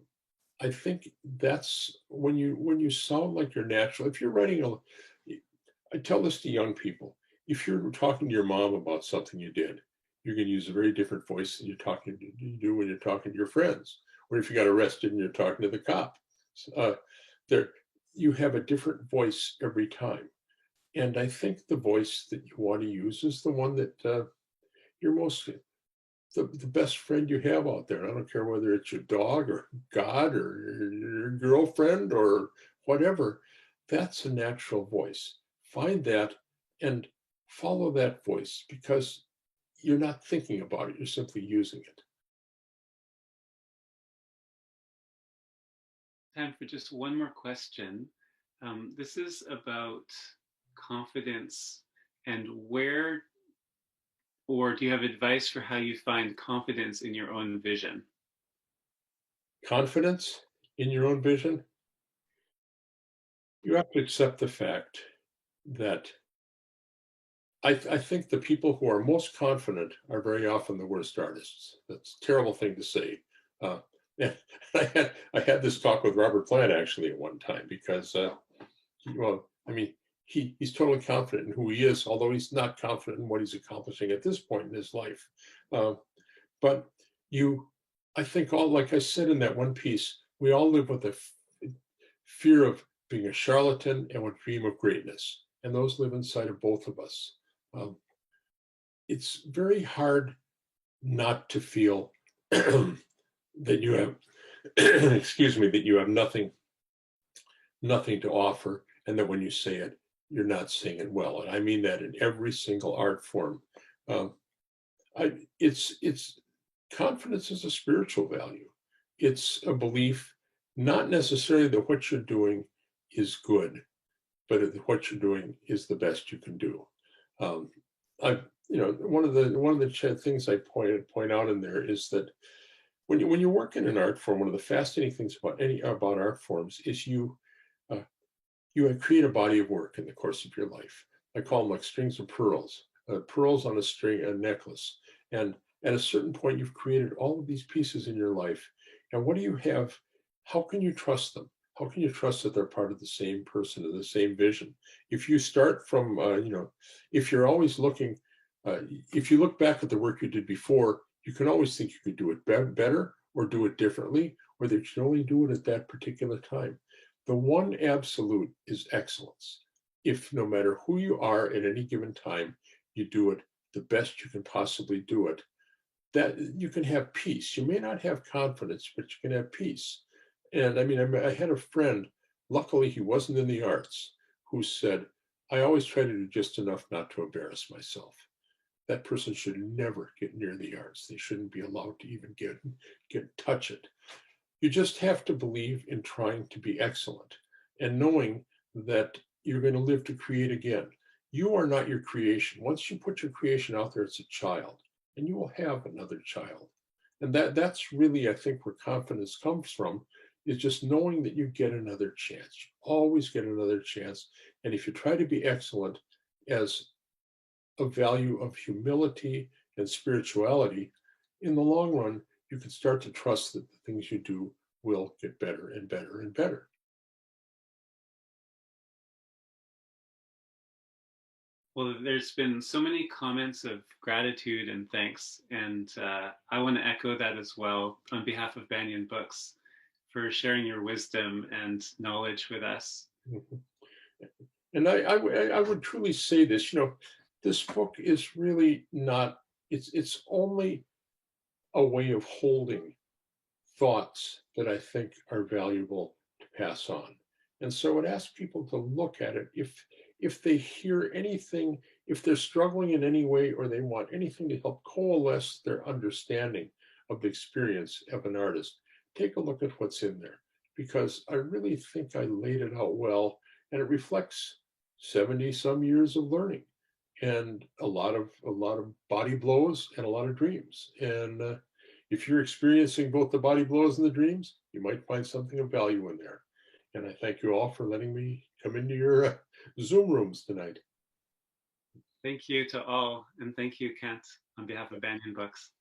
I think that's when you sound like you're natural. If you're I tell this to young people. If you're talking to your mom about something you did, you're going to use a very different voice than you do when you're talking to your friends, or if you got arrested and you're talking to the cop. Uh, there, you have a different voice every time, and I think the voice that you want to use is the one that you're most the best friend you have out there. I don't care whether it's your dog or God or your girlfriend or whatever. That's a natural voice. Find that and follow that voice because you're not thinking about it, you're simply using it. Time for just one more question. This is about confidence and where, or do you have advice for how you find confidence in your own vision? Confidence in your own vision, you have to accept the fact that I think the people who are most confident are very often the worst artists. That's a terrible thing to say. Uh, and I had this talk with Robert Plant actually at one time because, well, I mean, he's totally confident in who he is, although he's not confident in what he's accomplishing at this point in his life. Uh, but you, I think all, like I said in that one piece, we all live with a fear of being a charlatan and would dream of greatness. And those live inside of both of us. Um, it's very hard not to feel that you have, excuse me, that you have nothing to offer, and that when you say it, you're not saying it well. And I mean that in every single art form. Um, it's confidence is a spiritual value. It's a belief, not necessarily that what you're doing is good, but that what you're doing is the best you can do. Um, I, one of the things I point out in there is that when you work in an art form, one of the fascinating things about art forms is uh, you create a body of work in the course of your life. I call them like strings of pearls, pearls on a string, a necklace. And at a certain point, you've created all of these pieces in your life. And what do you have? How can you trust them? How can you trust that they're part of the same person and the same vision? If you start from, if you're always looking, if you look back at the work you did before, you can always think you could do it better or do it differently, or that you can only do it at that particular time. The one absolute is excellence. If no matter who you are at any given time, you do it the best you can possibly do it, that you can have peace. You may not have confidence, but you can have peace. And I mean, I had a friend, luckily he wasn't in the arts, who said, I always try to do just enough not to embarrass myself. That person should never get near the arts. They shouldn't be allowed to even touch it. You just have to believe in trying to be excellent and knowing that you're going to live to create again. You are not your creation. Once you put your creation out there, it's a child, and you will have another child. And that's really, I think, where confidence comes from, is just knowing that you get another chance. You always get another chance. And if you try to be excellent as a value of humility and spirituality, in the long run, you can start to trust that the things you do will get better and better and better. Well, there's been so many comments of gratitude and thanks, and I want to echo that as well on behalf of Banyan Books for sharing your wisdom and knowledge with us. Mhm. And I would truly say this, this book is really not, it's only a way of holding thoughts that I think are valuable to pass on. And so I would ask people to look at it. If they hear anything, if they're struggling in any way, or they want anything to help coalesce their understanding of the experience of an artist, take a look at what's in there, because I really think I laid it out well, and it reflects 70 some years of learning and a lot of body blows and a lot of dreams. And if you're experiencing both the body blows and the dreams, you might find something of value in there. And I thank you all for letting me come into your Zoom rooms tonight. Thank you to all, and thank you, Kent, on behalf of Banyan Books.